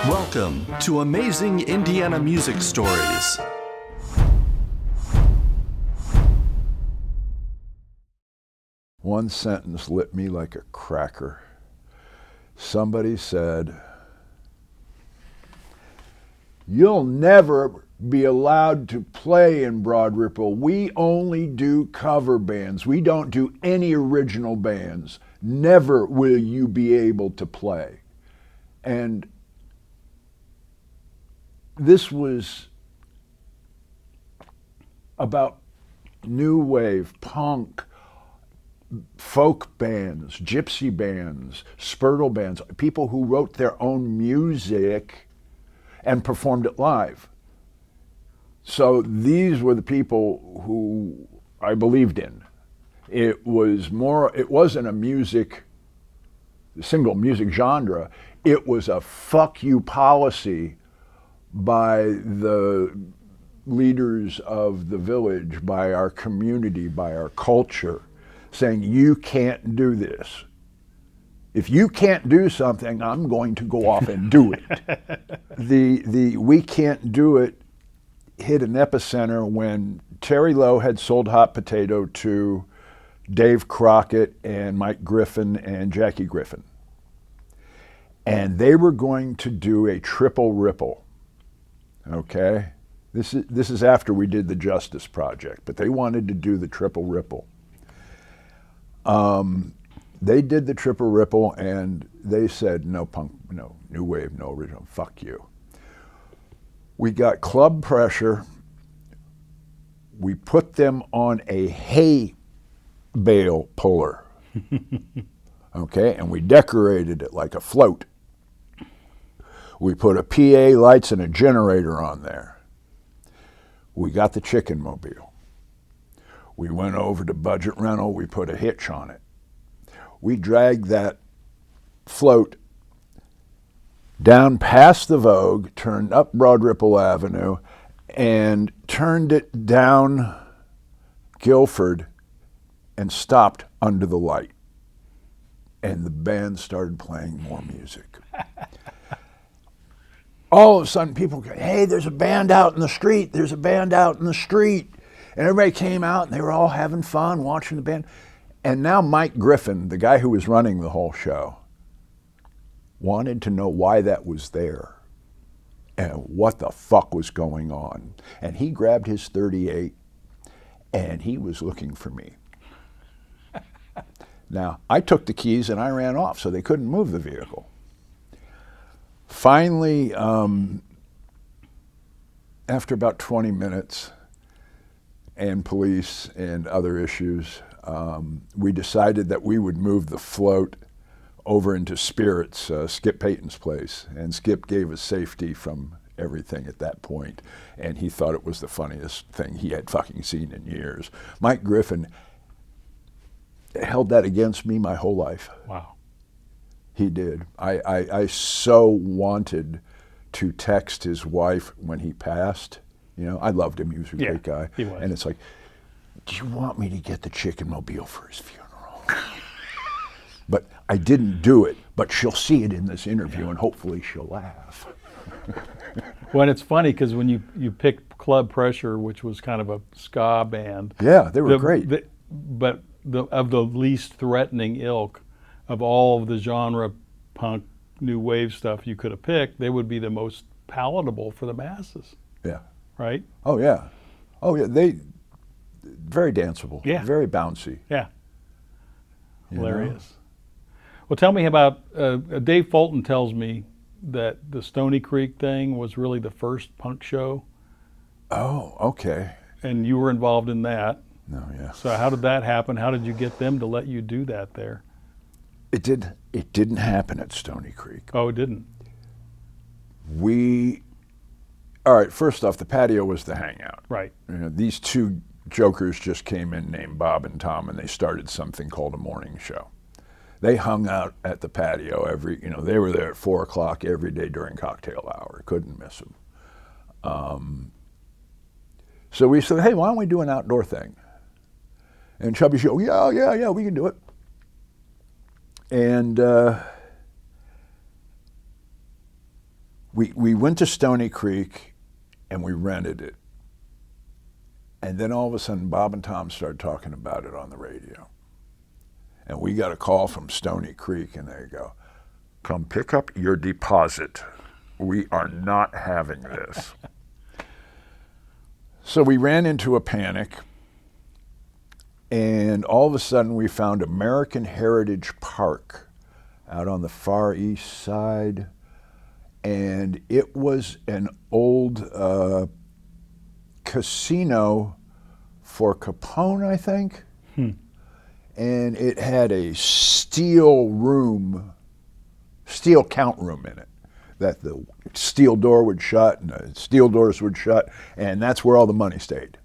Welcome to Amazing Indiana Music Stories. One sentence lit me like a cracker. Somebody said, "You'll never be allowed to play in Broad Ripple. We only do cover bands. We don't do any original bands. Never will you be able to play." And this was about new wave, punk, folk bands, gypsy bands, spurtle bands, people who wrote their own music and performed it live. So these were the people who I believed in. It wasn't a single music genre. It was a fuck you policy by the leaders of the village, by our community, by our culture, saying, you can't do this. If you can't do something, I'm going to go off and do it. The we can't do it hit an epicenter when Terry Lowe had sold Hot Potato to Dave Crockett and Mike Griffin and Jackie Griffin. And they were going to do a triple ripple. Okay? This is after we did the Justice Project, but they wanted to do the triple ripple. They did the triple ripple and they said, no punk, no new wave, no original, fuck you. We got club pressure. We put them on a hay bale puller, okay, and we decorated it like a float. We put a PA, lights, and a generator on there. We got the chicken mobile. We went over to budget rental, we put a hitch on it. We dragged that float down past the Vogue, turned up Broad Ripple Avenue, and turned it down Guilford and stopped under the light. And the band started playing more music. All of a sudden people go, hey, there's a band out in the street, there's a band out in the street. And everybody came out and they were all having fun watching the band. And now Mike Griffin, the guy who was running the whole show, wanted to know why that was there and what the fuck was going on. And he grabbed his .38 and he was looking for me. Now, I took the keys and I ran off so they couldn't move the vehicle. Finally, after about 20 minutes and police and other issues, we decided that we would move the float over into Spirits, Skip Payton's place. And Skip gave us safety from everything at that point, and he thought it was the funniest thing he had fucking seen in years. Mike Griffin held that against me my whole life. Wow. He did. I so wanted to text his wife when he passed. You know, I loved him. He was a great guy. He was. And it's like, do you want me to get the chicken mobile for his funeral? But I didn't do it. But she'll see it in this interview, and hopefully she'll laugh. Well, and it's funny because when you picked Club Pressure, which was kind of a ska band. Yeah, they were great. But of the least threatening ilk of all of the genre, punk, new wave stuff you could have picked, they would be the most palatable for the masses. Yeah. Right? Oh, yeah. Oh, yeah. They very danceable. Yeah. Very bouncy. Yeah. You Hilarious. know? Well, tell me about, Dave Fulton tells me that the Stony Creek thing was really the first punk show. Oh, okay. And you were involved in that. No, yeah. So how did that happen? How did you get them to let you do that there? It didn't happen at Stony Creek. Oh, it didn't? All right, first off, the patio was the hangout. Right. You know, these two jokers just came in named Bob and Tom, and they started something called a morning show. They hung out at the patio they were there at 4 o'clock every day during cocktail hour. Couldn't miss them. So we said, hey, why don't we do an outdoor thing? And Chubby said, yeah, we can do it. And we went to Stony Creek and we rented it. And then all of a sudden, Bob and Tom started talking about it on the radio. And we got a call from Stony Creek, and they go, "Come pick up your deposit. We are not having this." So we ran into a panic, and all of a sudden we found American Heritage Park out on the far east side, and it was an old casino for Capone, I think. And it had a steel count room in it, that the steel door would shut and the steel doors would shut, and that's where all the money stayed.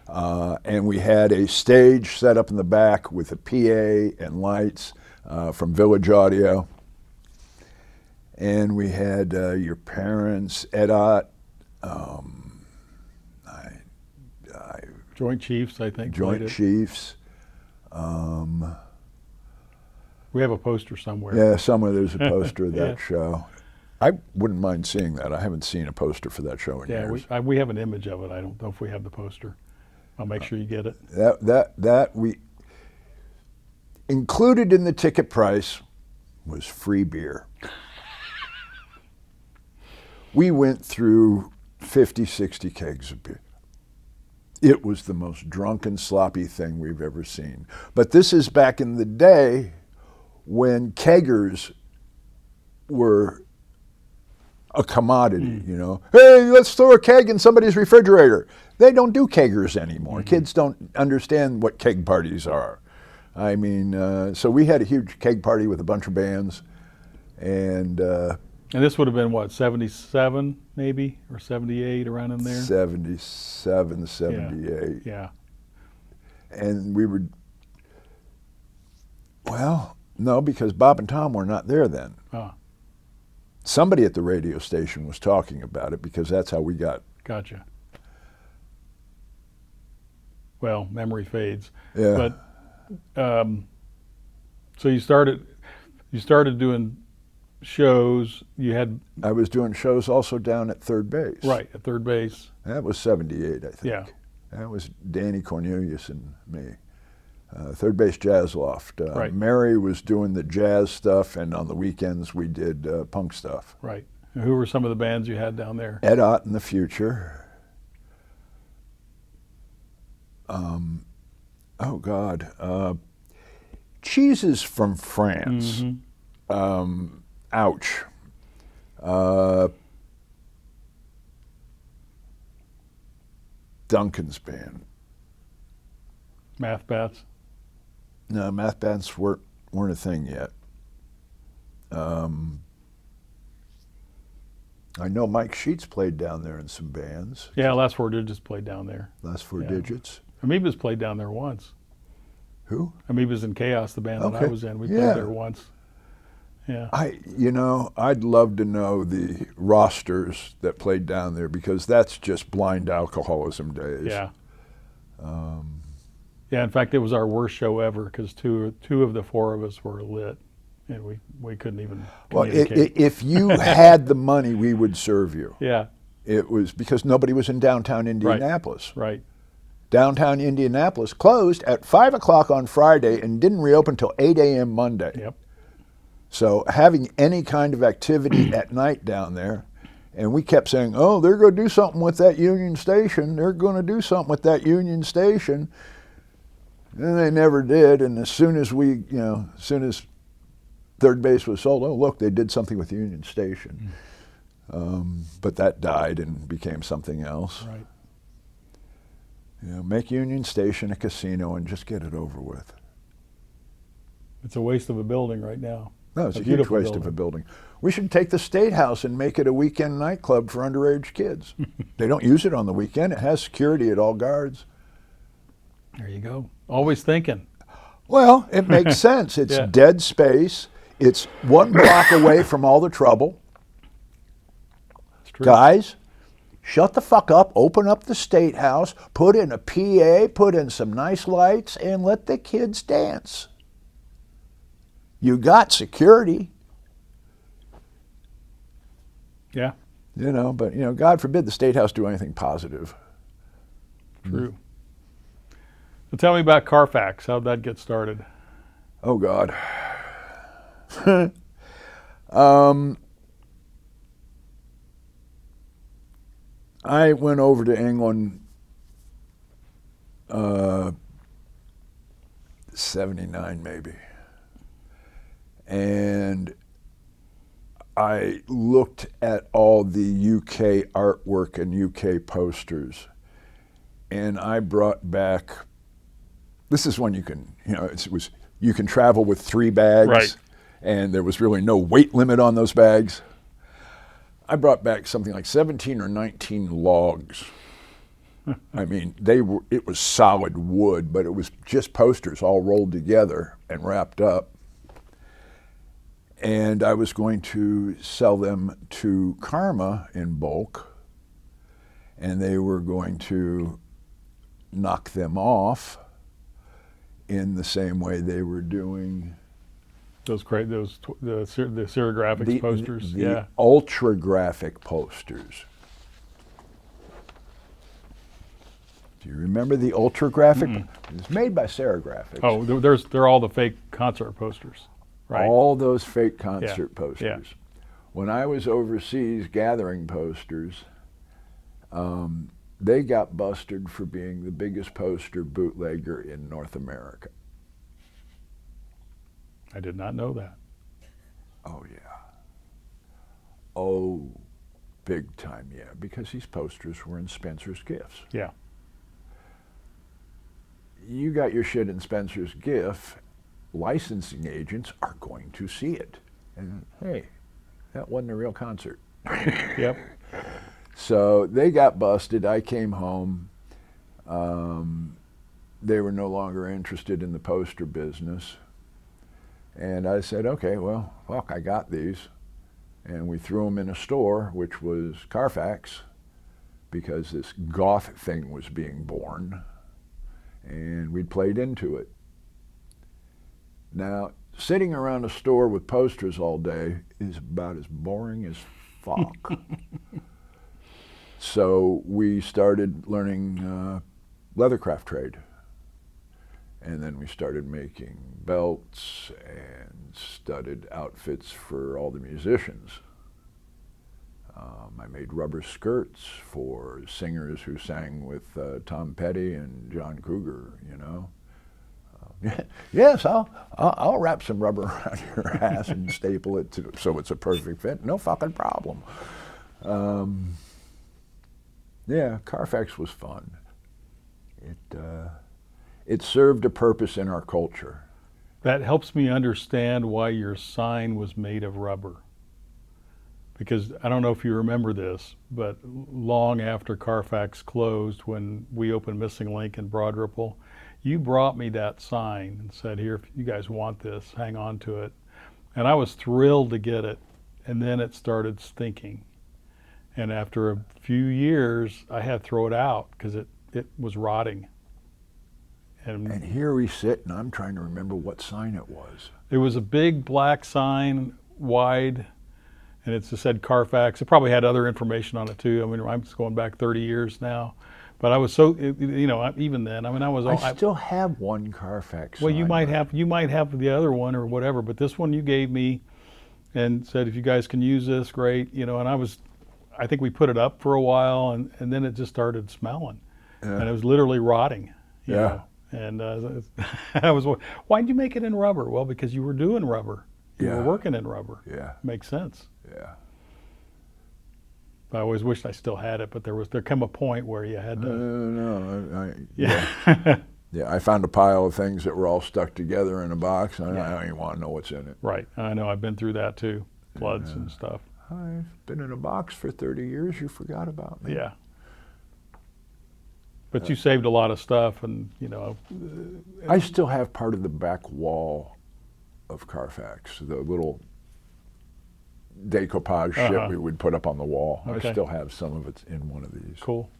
And we had a stage set up in the back with a PA and lights from Village Audio. And we had your parents, Edot, Joint Chiefs, I think. Joint Chiefs. We have a poster somewhere. Yeah, somewhere there's a poster of that Yeah. show. I wouldn't mind seeing that. I haven't seen a poster for that show in Yeah, years. we have an image of it. I don't know if we have the poster. I'll make sure you get it. That we included in the ticket price was free beer. We went through 50, 60 kegs of beer. It was the most drunken, sloppy thing we've ever seen. But this is back in the day when keggers were a commodity, you know. Hey, let's throw a keg in somebody's refrigerator. They don't do keggers anymore. Kids don't understand what keg parties are. I mean, so we had a huge keg party with a bunch of bands, and this would have been, what, 77 maybe, or 78, around in there? 77, 78. Yeah. And we were, well, no, because Bob and Tom were not there then. Ah, Somebody at the radio station was talking about it, because that's how we got. gotcha. Well, memory fades. Yeah. But so you started doing shows. You had, I was doing shows also down at third base. right, at third base. That was 78, I think. Yeah. That was Danny Cornelius and me. Third Base Jazz Loft. Right. Mary was doing the jazz stuff, and on the weekends we did punk stuff. Right. And who were some of the bands you had down there? Ed Ott in the Future. Oh God. Cheeses from France. Ouch. Duncan's band. Math Bats? No, math bands weren't a thing yet. I know Mike Sheets played down there in some bands. Yeah, Last Four Digits played down there. Last Four Yeah. Digits. Amoeba's played down there once. Who? Amoeba's in Chaos, the band that I Okay. was in. We Yeah. played there once. Yeah. I'd love to know the rosters that played down there, because that's just blind alcoholism days. Yeah. Yeah, in fact, it was our worst show ever, because two of the four of us were lit, and we couldn't even Well, communicate. if you had the money, we would serve you. Yeah, It was because nobody was in downtown Indianapolis. right. Downtown Indianapolis closed at 5 o'clock on Friday and didn't reopen till 8 a.m. Monday. Yep. So having any kind of activity at night down there, and we kept saying, oh, they're going to do something with that Union Station. They're going to do something with that Union Station. And they never did. And as soon as third base was sold, oh, look, they did something with Union Station. But that died and became something else. Right. Make Union Station a casino and just get it over with. It's a waste of a building right now. No, it's a huge beautiful waste of a building. We should take the State House and make it a weekend nightclub for underage kids. They don't use it on the weekend. It has security at all guards. There you go. Always thinking. Well, it makes sense. It's Yeah. dead space. It's 1 block away from all the trouble. It's true. Guys, shut the fuck up, open up the State House, put in a PA, put in some nice lights, and let the kids dance. You got security. Yeah, You know, but, you know, God forbid the State House do anything positive. true. So tell me about Carfax. How'd that get started? Oh, God. um, I went over to England 79 maybe. And I looked at all the UK artwork and UK posters, and I brought back. This is when you can, you know, it was you can travel with 3 bags, Right. and there was really no weight limit on those bags. I brought back something like 17 or 19 logs. I mean, it was solid wood, but it was just posters all rolled together and wrapped up. And I was going to sell them to Karma in bulk, and they were going to knock them off in the same way they were doing The serigraphics posters. the Yeah. ultra graphic posters. Do you remember the ultra graphic? It was made by Serigraphics. Oh, they're all the fake concert posters, right? All those fake concert posters. Yeah. When I was overseas gathering posters, they got busted for being the biggest poster bootlegger in North America. I did not know that. Oh, yeah. Oh, big time, yeah. Because these posters were in Spencer's Gifts. Yeah. You got your shit in Spencer's Gift, licensing agents are going to see it. And hey, that wasn't a real concert. Yep. So they got busted. I came home. They were no longer interested in the poster business. And I said, okay, well, fuck, I got these. And we threw them in a store, which was Carfax, because this goth thing was being born. And we played into it. Now, sitting around a store with posters all day is about as boring as fuck. So we started learning leathercraft trade. And then we started making belts and studded outfits for all the musicians. I made rubber skirts for singers who sang with Tom Petty and John Cougar, you know. Yes, I'll wrap some rubber around your ass and staple it so it's a perfect fit. No fucking problem. Yeah, Carfax was fun. It served a purpose in our culture. That helps me understand why your sign was made of rubber. Because I don't know if you remember this, but long after Carfax closed, when we opened Missing Link in Broad Ripple, you brought me that sign and said, here, if you guys want this, hang on to it. And I was thrilled to get it. And then it started stinking. And after a few years, I had to throw it out because it was rotting. And here we sit, and I'm trying to remember what sign it was. It was a big black sign, wide, and it just said Carfax. It probably had other information on it too. I mean, I'm just going back 30 years now. But I was so, you know, even then, I mean, I still have one Carfax well, sign. you might have the other one or whatever, but this one you gave me and said, if you guys can use this, great, you know, and I think we put it up for a while, and then it just started smelling. Yeah. And it was literally rotting. You Yeah. know? And I was, why'd you make it in rubber? Well, because you were doing rubber. You Yeah. were working in rubber. Yeah. Makes sense. Yeah. I always wished I still had it, but there came a point where you had to. No, Yeah. yeah, I found a pile of things that were all stuck together in a box. I don't even want to know what's in it. Right. I know. I've been through that too. Floods and stuff. I've been in a box for 30 years. You forgot about me. Yeah. But you saved a lot of stuff, and you know. I still have part of the back wall of Carfax, the little decoupage shit we would put up on the wall. Okay. I still have some of it in one of these. Cool.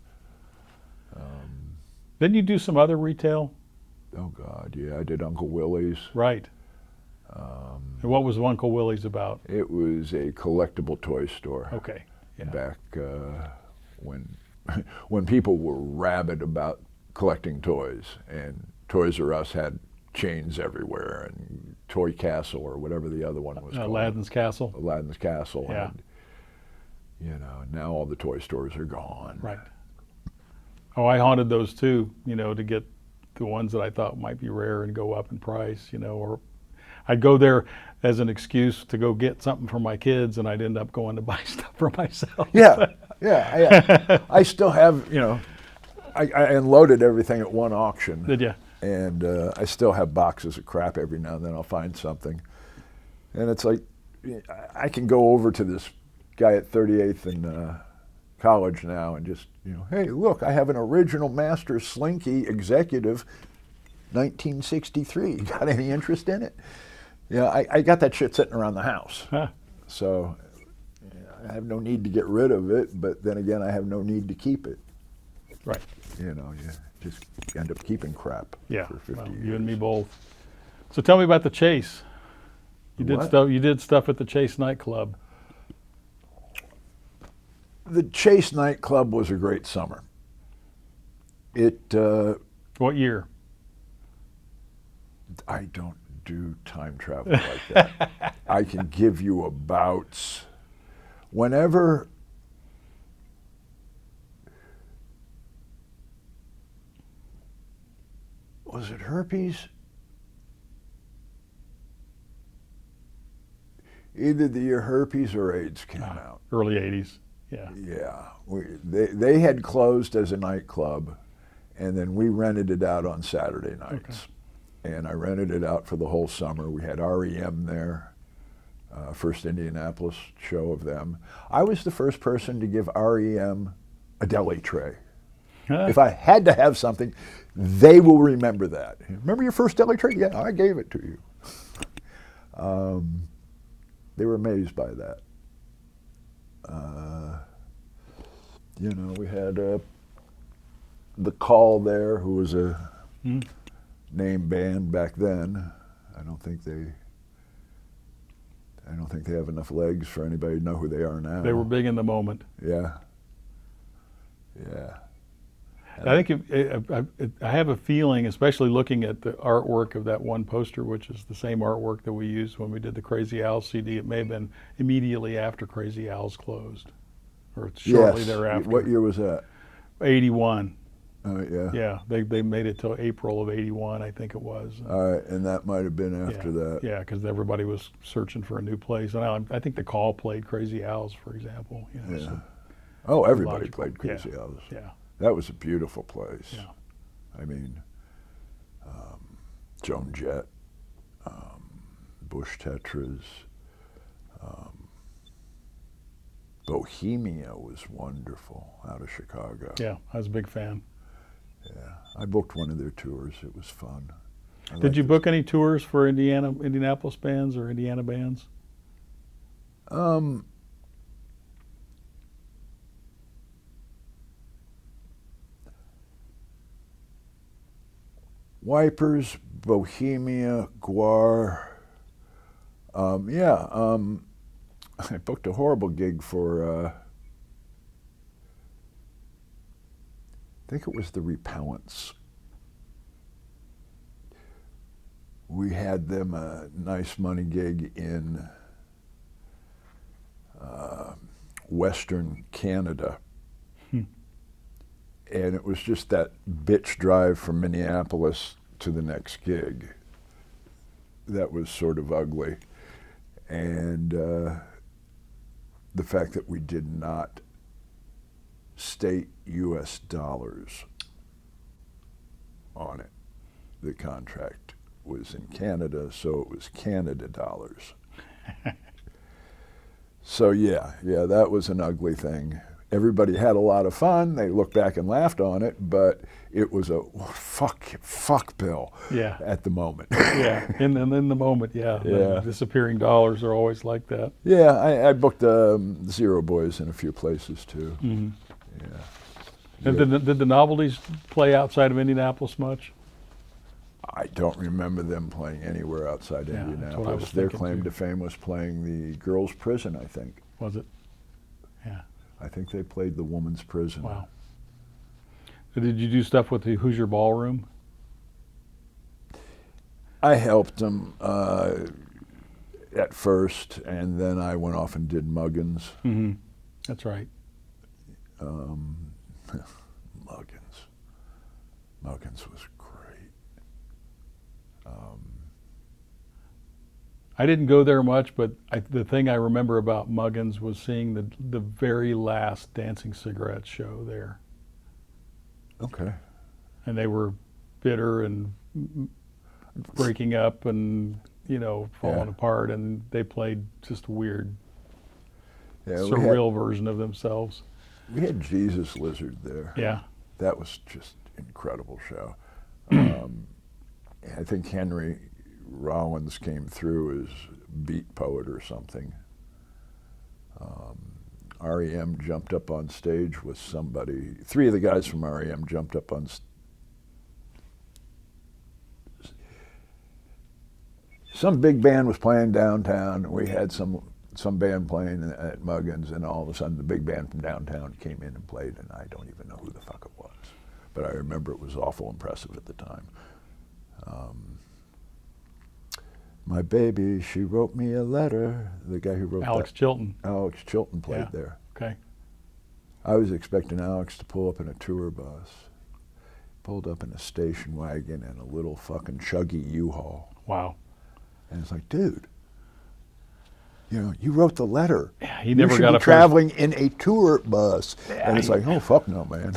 Didn't you do some other retail? Oh God, yeah, I did Uncle Willie's. Right. And what was Uncle Willie's about? It was a collectible toy store. Okay. Yeah. back when when people were rabid about collecting toys, and Toys R Us had chains everywhere, and Toy Castle or whatever the other one was called. Aladdin's Castle. Aladdin's Castle. Yeah. And, you know, now all the toy stores are gone. Right. Oh, I haunted those too, you know, to get the ones that I thought might be rare and go up in price, you know, or I'd go there as an excuse to go get something for my kids, and I'd end up going to buy stuff for myself. Yeah, yeah. I still have, you know, I unloaded everything at one auction. Did you? And I still have boxes of crap. Every now and then I'll find something. And it's like, I can go over to this guy at 38th and College now and just, you know, hey, look, I have an original Master Slinky Executive 1963. You got any interest in it? Yeah, I got that shit sitting around the house. Huh. So I have no need to get rid of it, but then again, I have no need to keep it. Right. You know, you just end up keeping crap Yeah. for 50 Well, years. you and me both. So tell me about the Chase. You did stuff at the Chase nightclub. The Chase nightclub was a great summer. It, What year? I don't do time travel like that. I can give you abouts. Whenever was it herpes? Either the year herpes or AIDS came out. Early 80s. Yeah. Yeah, they had closed as a nightclub, and then we rented it out on Saturday nights. Okay. And I rented it out for the whole summer. We had R.E.M. there, first Indianapolis show of them. I was the first person to give R.E.M. a deli tray. Huh? If I had to have something, they will remember that. Remember your first deli tray? Yeah, I gave it to you. They were amazed by that. You know, we had The Call there, who was a name band back then. I don't think they have enough legs for anybody to know who they are now. They were big in the moment. Yeah. Yeah. I think I have a feeling, especially looking at the artwork of that one poster, which is the same artwork that we used when we did the Crazy Owls CD. It may have been immediately after Crazy Owls closed, or shortly thereafter. What year was that? 81. Yeah. Yeah, they made it till April of 81, I think it was. All right, and that might have been after that. Yeah, because everybody was searching for a new place. And I think The Call played Crazy Owls, for example. You know, Yeah. so Oh, everybody logical. played Crazy Owls. Yeah. That was a beautiful place. Yeah. I mean, Joan Jett, Bush Tetras, Bohemia was wonderful out of Chicago. Yeah, I was a big fan. Yeah, I booked one of their tours. It was fun. Did you book any tours for Indianapolis bands or Indiana bands? Wipers, Bohemia, GWAR. I booked a horrible gig for, I think it was the Repellents. We had them a nice money gig in Western Canada. And it was just that bitch drive from Minneapolis to the next gig that was sort of ugly. And the fact that we did not state U.S. dollars on it. The contract was in Canada, so it was Canada dollars. So yeah, that was an ugly thing. Everybody had a lot of fun. They looked back and laughed on it, but it was a fuck Bill. Yeah. At the moment. Yeah, in the moment, yeah. Yeah. The disappearing dollars are always like that. Yeah, I booked Zero Boys in a few places too. Mm-hmm. Yeah. And did the Novelties play outside of Indianapolis much? I don't remember them playing anywhere outside Yeah, that's what I Indianapolis. was Their thinking, claim too. to fame was playing the girls' prison, I think. Was it? Yeah. I think they played the woman's prison. Wow. So did you do stuff with the Hoosier Ballroom? I helped them at first, and then I went off and did Muggins. Mm-hmm. That's right. Muggins was great. I didn't go there much, but the thing I remember about Muggins was seeing the very last Dancing Cigarettes show there. Okay. And they were bitter and breaking up and, falling apart, and they played just a weird, surreal version of themselves. We had Jesus Lizard there. Yeah. That was just incredible show. I think Henry Rollins came through as beat poet or something. R.E.M. jumped up on stage with somebody. 3 of the guys from R.E.M. jumped up on some big band was playing downtown, and we had some band playing at Muggins, and all of a sudden the big band from downtown came in and played, and I don't even know who the fuck it was. But I remember it was awful impressive at the time. My baby, she wrote me a letter. The guy who wrote Alex Chilton. Alex Chilton played there. Okay. I was expecting Alex to pull up in a tour bus. Pulled up in a station wagon and a little fucking chuggy U-Haul. Wow. And it's like, dude, you wrote the letter. Yeah, he never you should got be a traveling in a tour bus. Yeah, and it's like, oh, fuck no, man.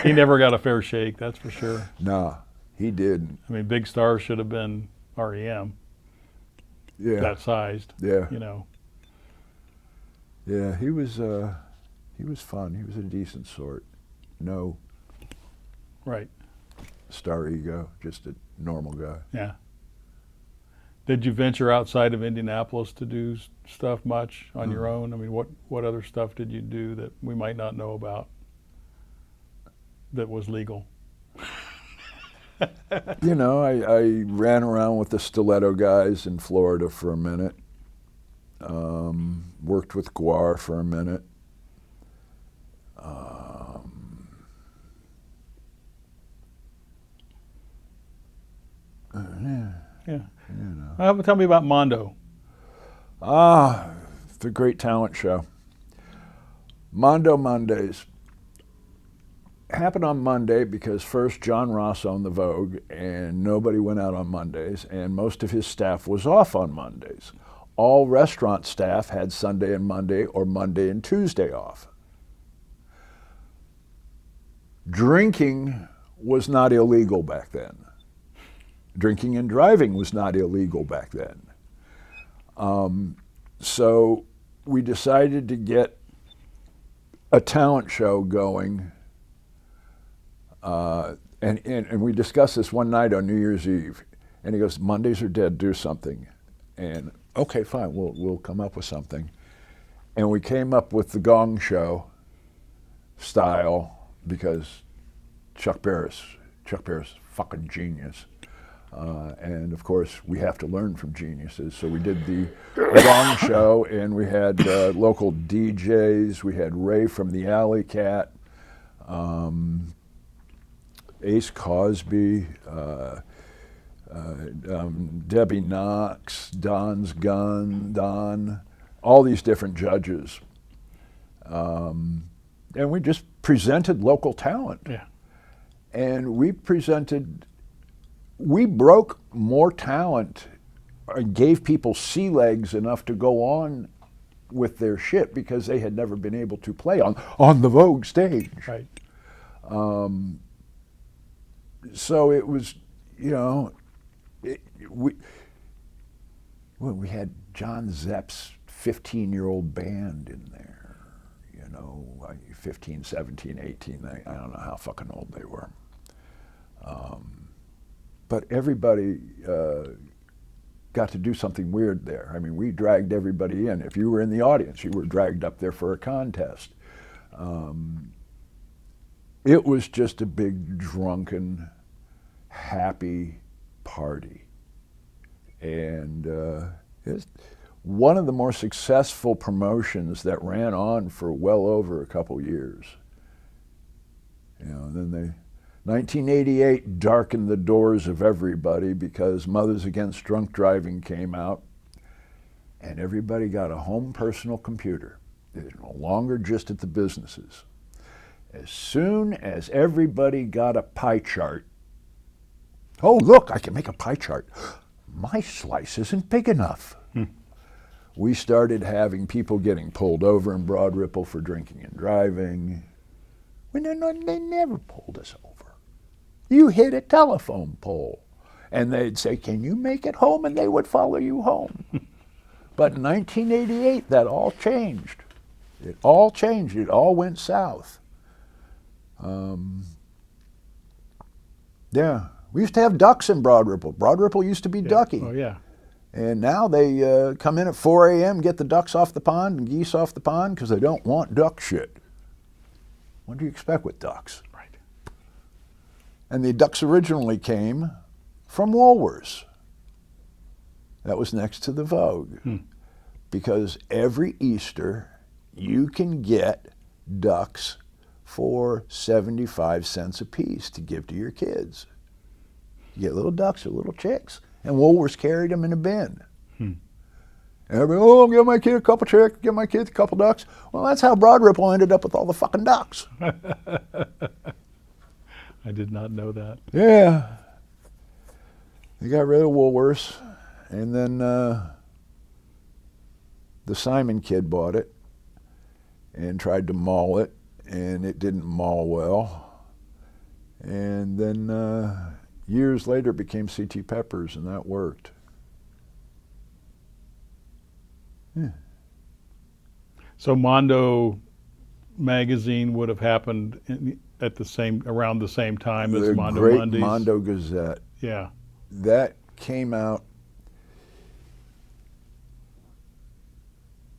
He never got a fair shake, that's for sure. Nah, he didn't. I mean, big stars should have been R.E.M. Yeah. That sized. Yeah. Yeah, he was fun. He was a decent sort. No Right. star ego, just a normal guy. Yeah. Did you venture outside of Indianapolis to do stuff much on your own? I mean, what other stuff did you do that we might not know about that was legal? I ran around with the Stiletto guys in Florida for a minute. Worked with GWAR for a minute. Yeah. Tell me about Mondo. The great talent show. Mondo Mondays happened on Monday because first John Ross owned the Vogue and nobody went out on Mondays, and most of his staff was off on Mondays. All restaurant staff had Sunday and Monday or Monday and Tuesday off. Drinking was not illegal back then. Drinking and driving was not illegal back then. So we decided to get a talent show going. And we discussed this one night on New Year's Eve. And he goes, Mondays are dead, do something. And okay, fine, we'll come up with something. And we came up with the Gong Show style because Chuck Barris, fucking genius. And of course, we have to learn from geniuses. So we did the Gong Show, and we had local DJs. We had Ray from the Alley Cat, Ace Cosby, Debbie Knox, Don, all these different judges. And we just presented local talent. Yeah. And we broke more talent, gave people sea legs enough to go on with their shit because they had never been able to play on the Vogue stage. Right. So it was, we had John Zepp's 15-year-old band in there, 15, 17, 18, I don't know how fucking old they were. But everybody got to do something weird there. I mean, we dragged everybody in. If you were in the audience, you were dragged up there for a contest. It was just a big, drunken, happy party. And one of the more successful promotions that ran on for well over a couple years. Then 1988 darkened the doors of everybody because Mothers Against Drunk Driving came out, and everybody got a home personal computer. They're no longer just at the businesses. As soon as everybody got a pie chart, oh, look, I can make a pie chart. My slice isn't big enough. We started having people getting pulled over in Broad Ripple for drinking and driving. When they never pulled us over. You hit a telephone pole. And they'd say, can you make it home? And they would follow you home. But in 1988, that all changed. It all changed. It all went south. Yeah. We used to have ducks in Broad Ripple. Broad Ripple used to be ducky. Oh, yeah. And now they come in at 4 a.m., get the ducks off the pond and geese off the pond because they don't want duck shit. What do you expect with ducks? Right. And the ducks originally came from Woolworths. That was next to the Vogue. Because every Easter you can get ducks for 75 cents a piece to give to your kids. You get little ducks or little chicks. And Woolworths carried them in a bin. And everybody, oh, give my kid a couple chicks, give my kid a couple ducks. Well, that's how Broad Ripple ended up with all the fucking ducks. I did not know that. Yeah. They got rid of Woolworths, and then the Simon kid bought it and tried to maul it, and it didn't maul well. And then years later it became C.T. Peppers, and that worked. Yeah. So Mondo magazine would have happened around the same time as Mondo Great Mondays. Mondo Gazette. Yeah. That came out.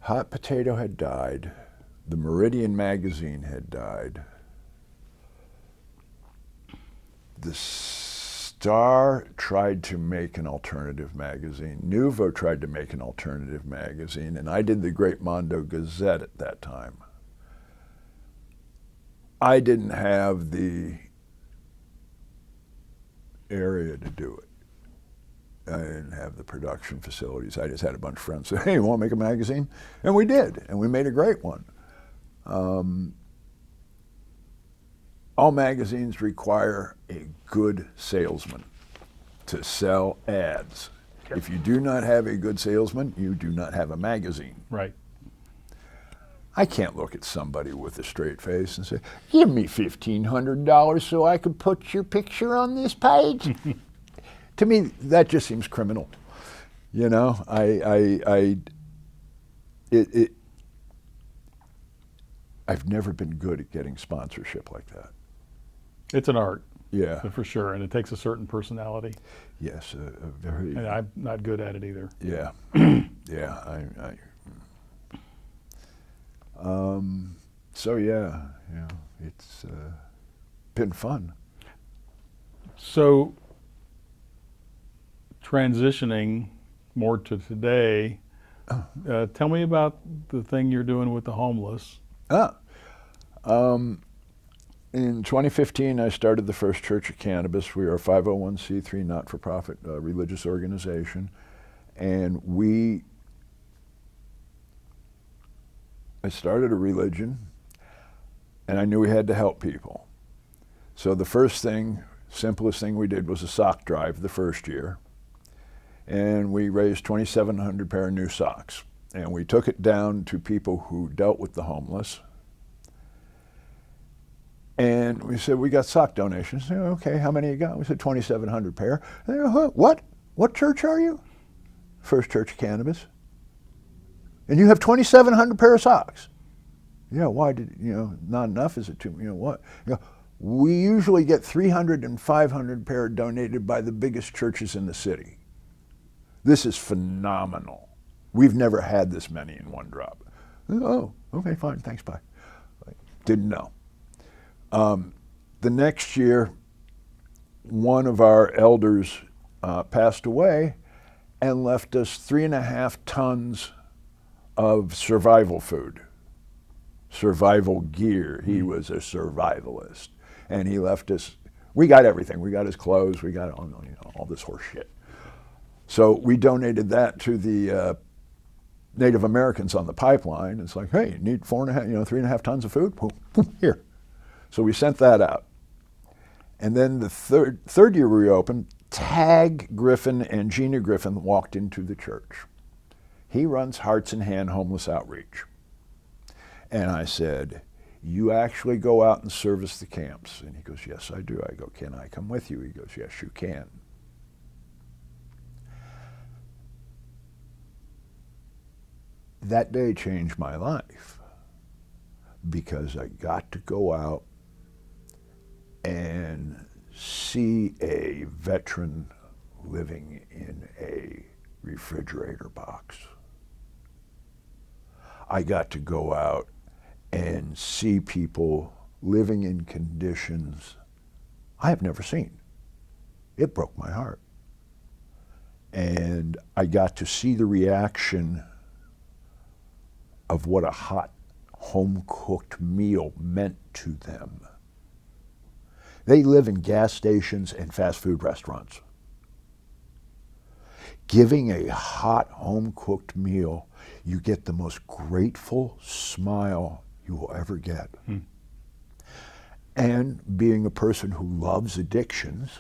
Hot Potato had died. The Meridian magazine had died. The Star tried to make an alternative magazine. Nouveau tried to make an alternative magazine, and I did the Great Mondo Gazette at that time. I didn't have the area to do it. I didn't have the production facilities. I just had a bunch of friends say, hey, you want to make a magazine? And we did, and we made a great one. All magazines require a good salesman to sell ads. If you do not have a good salesman, you do not have a magazine. Right. I can't look at somebody with a straight face and say, give me $1,500 so I could put your picture on this page. To me, that just seems criminal. You know, I've never been good at getting sponsorship like that. It's an art. Yeah. For sure, and it takes a certain personality. Yes, a very. And I'm not good at it either. Yeah. Yeah. So yeah, it's been fun. So, transitioning more to today, tell me about the thing you're doing with the homeless. In 2015, I started the First Church of Cannabis. We are a 501c3 not-for-profit religious organization, and I started a religion, and I knew we had to help people. So the first thing, simplest thing we did was a sock drive the first year, and we raised 2,700 pair of new socks. And we took it down to people who dealt with the homeless. And we said, we got sock donations. Said, okay, how many you got? We said 2,700 pair. And they go, huh, what? What church are you? First Church of Cannabis. And you have 2,700 pair of socks. Yeah, why did, not enough? Is it too, what? We usually get 300 and 500 pair donated by the biggest churches in the city. This is phenomenal. We've never had this many in one drop. Oh, okay, fine, thanks, bye. Didn't know. The next year, one of our elders passed away, and left us 3.5 tons of survival food, survival gear. He was a survivalist, and he left us. We got everything. We got his clothes. We got all this horse shit. So we donated that to the Native Americans on the pipeline. It's like, hey, you need 3.5 tons of food? Boom, boom, here. So we sent that out. And then the third year we opened, Tag Griffin and Gina Griffin walked into the church. He runs Hearts in Hand Homeless Outreach. And I said, you actually go out and service the camps? And he goes, yes, I do. I go, can I come with you? He goes, yes, you can. That day changed my life because I got to go out and see a veteran living in a refrigerator box. I got to go out and see people living in conditions I have never seen. It broke my heart. And I got to see the reaction of what a hot, home-cooked meal meant to them. They live in gas stations and fast food restaurants. Giving a hot, home-cooked meal, you get the most grateful smile you will ever get. And being a person who loves addictions,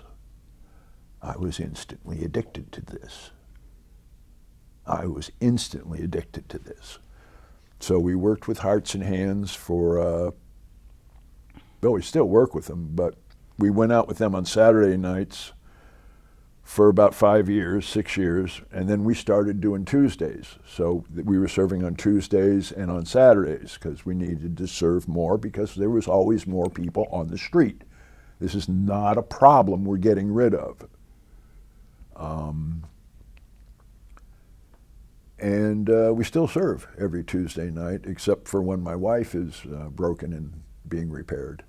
I was instantly addicted to this. So we worked with Hearts and Hands for, well, we still work with them, but we went out with them on Saturday nights for about 6 years, and then we started doing Tuesdays. So we were serving on Tuesdays and on Saturdays because we needed to serve more because there was always more people on the street. This is not a problem we're getting rid of. And we still serve every Tuesday night, except for when my wife is broken and being repaired.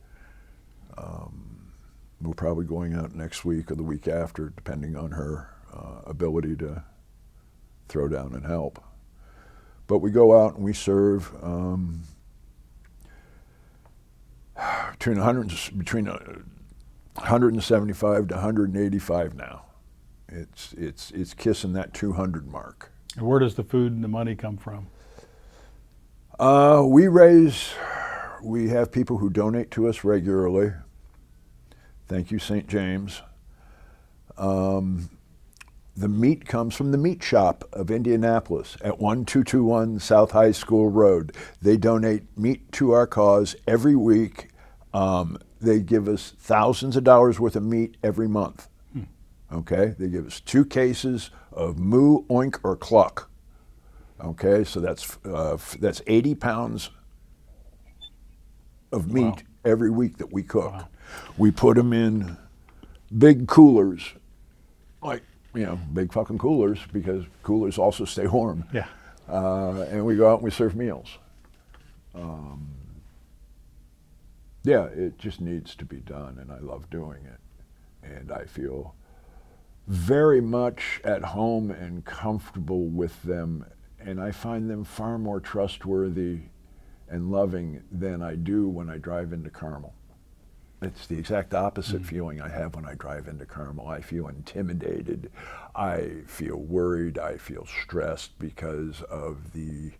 We're probably going out next week or the week after, depending on her ability to throw down and help. But we go out and we serve between 175 to 185 now. It's kissing that 200 mark. And where does the food and the money come from? We have people who donate to us regularly. Thank you, St. James. The meat comes from the meat shop of Indianapolis at 1221 South High School Road. They donate meat to our cause every week. They give us thousands of dollars worth of meat every month. Okay, they give us 2 cases of moo, oink, or cluck. Okay, so that's 80 pounds of meat every week that we cook. Wow. We put them in big coolers, big fucking coolers, because coolers also stay warm. Yeah. And we go out and we serve meals. Yeah, it just needs to be done, and I love doing it. And I feel very much at home and comfortable with them, and I find them far more trustworthy and loving than I do when I drive into Carmel. It's the exact opposite feeling I have when I drive into Carmel. I feel intimidated, I feel worried, I feel stressed because of the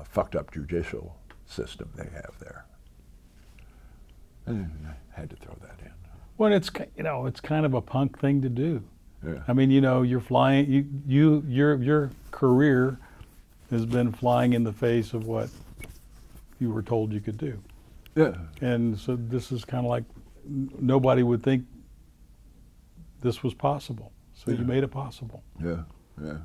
fucked up judicial system they have there. And I had to throw that in. Well, it's kind of a punk thing to do. Yeah. I mean, you're flying. Your career has been flying in the face of what you were told you could do. Yeah. And so this is kind of like nobody would think this was possible. So you made it possible. Yeah. Yeah.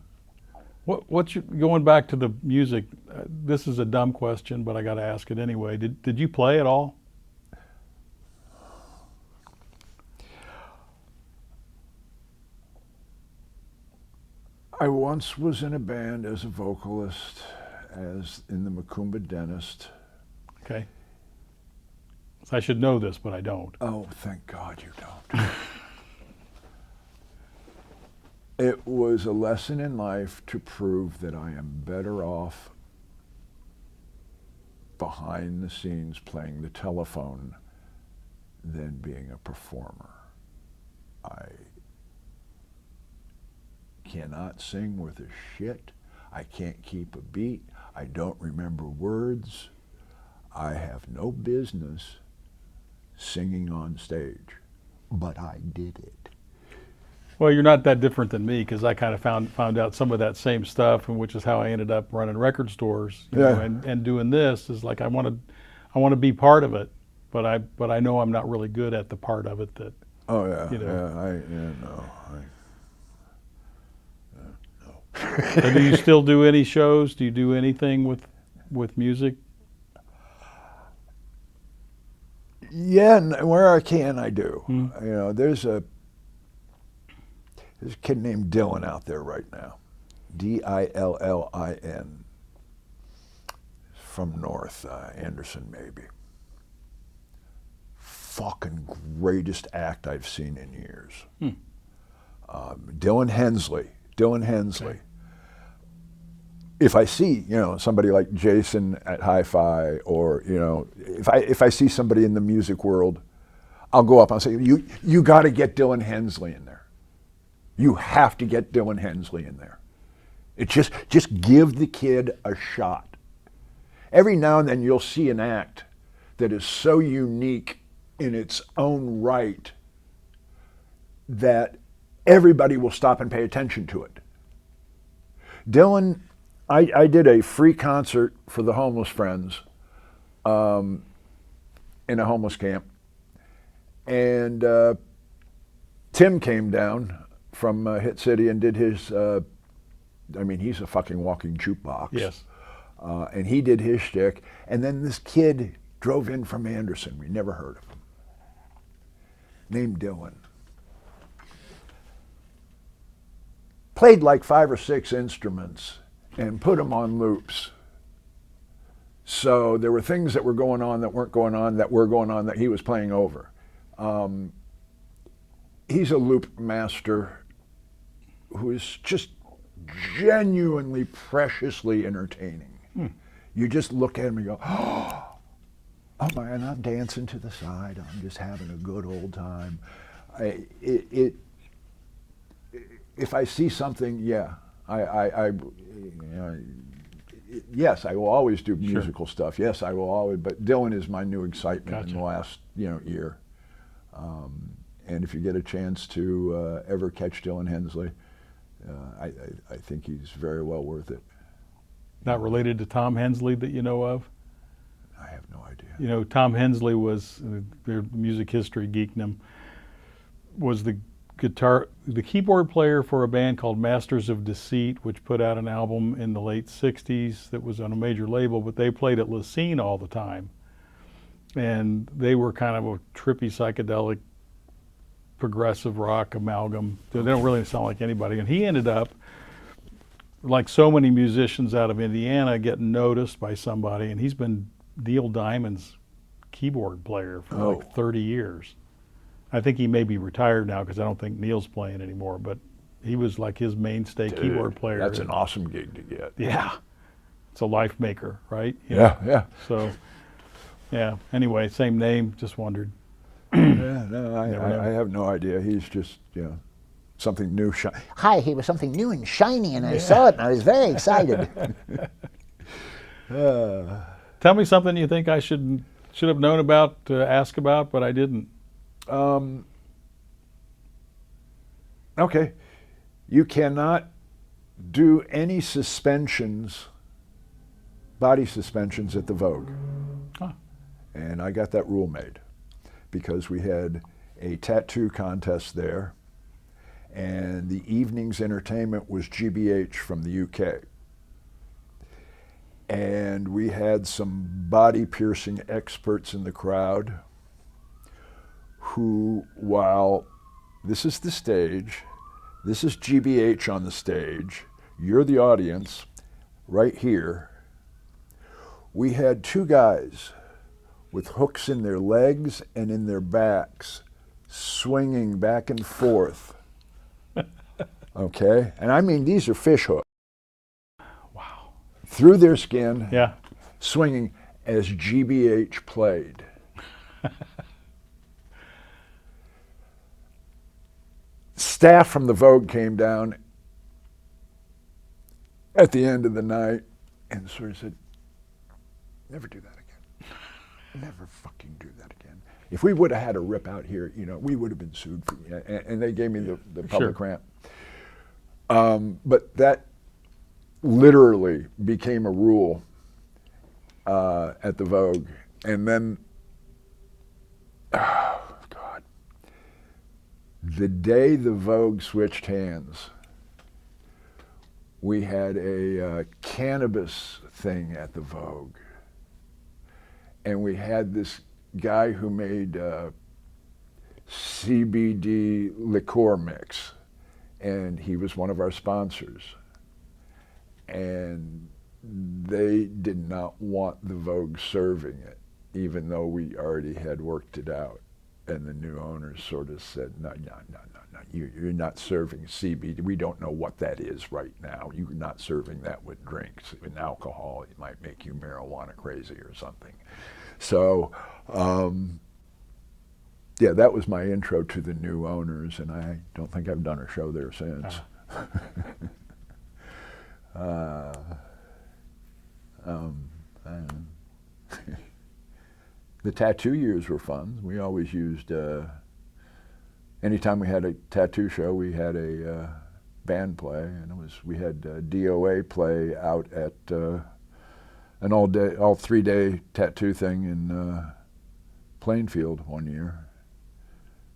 Going back to the music? This is a dumb question, but I got to ask it anyway. Did you play at all? I once was in a band as a vocalist, as in the Macumba Dentist. Okay. So I should know this, but I don't. Oh, thank God you don't. It was a lesson in life to prove that I am better off behind the scenes playing the telephone than being a performer. I cannot sing worth a shit. I can't keep a beat. I don't remember words. I have no business singing on stage, but I did it. Well, you're not that different than me, because I kind of found out some of that same stuff, and which is how I ended up running record stores, you know, and doing this. Is like I want to be part of it, but I know I'm not really good at the part of it that. Oh yeah, you know. no. So do you still do any shows? Do you do anything with music? Yeah, where I can, I do. You know, there's a kid named Dylan out there right now, Dillin, from North Anderson, maybe. Fucking greatest act I've seen in years. Dylan Hensley. Okay. If I see, you know, somebody like Jason at Hi-Fi, or, you know, if I see somebody in the music world, I'll go up and say, you got to get Dylan Hensley in there. You have to get Dylan Hensley in there. It just give the kid a shot. Every now and then you'll see an act that is so unique in its own right that everybody will stop and pay attention to it. Dylan, I did a free concert for the homeless friends in a homeless camp, and Tim came down from Hit City and did his, I mean, he's a fucking walking jukebox. Yes. And he did his shtick, and then this kid drove in from Anderson. We never heard of him. Named Dylan. Played like 5 or 6 instruments and put them on loops. So there were things that were going on that weren't going on, that were going on that he was playing over. He's a loop master who is just genuinely, preciously entertaining. You just look at him and go, oh man, I'm dancing to the side. I'm just having a good old time. If I see something, yeah, yes, I will always do musical stuff. Yes, I will always. But Dylan is my new excitement in the last year. And if you get a chance to ever catch Dylan Hensley, I think he's very well worth it. Not related to Tom Hensley that you know of? I have no idea. You know, Tom Hensley was, their music history geekdom, was the keyboard player for a band called Masters of Deceit, which put out an album in the late 60s that was on a major label, but they played at La Scene all the time. And they were kind of a trippy, psychedelic, progressive rock amalgam. They don't really sound like anybody. And he ended up, like so many musicians out of Indiana, getting noticed by somebody, and he's been Neil Diamond's keyboard player for like 30 years. I think he may be retired now because I don't think Neil's playing anymore, but he was like his mainstay keyboard player. That's an awesome gig to get. Yeah. It's a life maker, right? Yeah. So, yeah. Anyway, same name, just wondered. Yeah, no, I have no idea. He's just, something new. Hi, he was something new and shiny, and I saw it, and I was very excited. Tell me something you think I should have known about, ask about, but I didn't. Okay. You cannot do any body suspensions at the Vogue. Huh. And I got that rule made because we had a tattoo contest there, and the evening's entertainment was GBH from the UK. And we had some body piercing experts in the crowd who, while this is the stage, this is GBH on the stage, you're the audience, right here, we had 2 guys with hooks in their legs and in their backs, swinging back and forth Okay? And I mean, these are fish hooks. Wow. Through their skin, Yeah. swinging as GBH played. Staff from the Vogue came down at the end of the night and sort of said, never do that again. Never fucking do that again. If we would have had a rip out here, you know, we would have been sued for, and they gave me the public Sure. ramp. But that literally became a rule at the Vogue. And then, oh God, the day the Vogue switched hands, we had a cannabis thing at the Vogue. And we had this guy who made CBD liqueur mix, and he was one of our sponsors. And they did not want the Vogue serving it, even though we already had worked it out. And the new owners sort of said, no, you're not serving CBD. We don't know what that is right now. You're not serving that with drinks. In alcohol, it might make you marijuana crazy or something. So, yeah, that was my intro to the new owners, and I don't think I've done a show there since. The tattoo years were fun. We always used, anytime we had a tattoo show, we had a band play, and we had DOA play out at an all 3-day tattoo thing in Plainfield one year.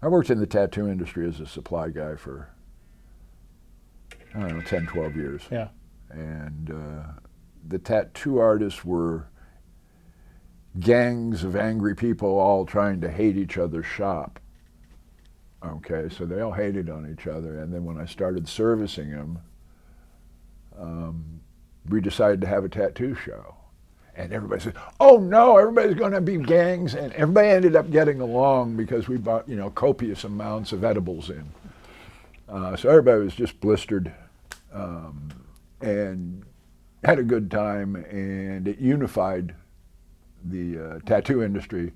I worked in the tattoo industry as a supply guy for, I don't know, 10, 12 years. Yeah. And the tattoo artists were gangs of angry people all trying to hate each other's shop. Okay, so they all hated on each other. And then when I started servicing them, we decided to have a tattoo show. And everybody said, oh no, everybody's going to be gangs. And everybody ended up getting along because we bought, you know, copious amounts of edibles in. So everybody was just blistered and had a good time, and it unified the tattoo industry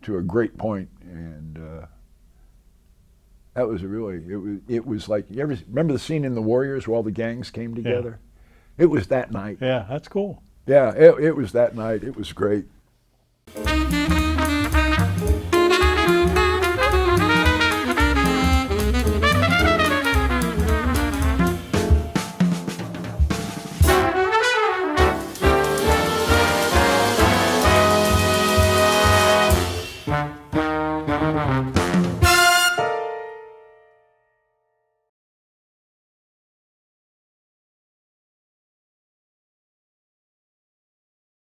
to a great point. And that was it was like, you ever remember the scene in The Warriors where all the gangs came together? Yeah. It was that night. Yeah, that's cool. Yeah, it was that night. It was great.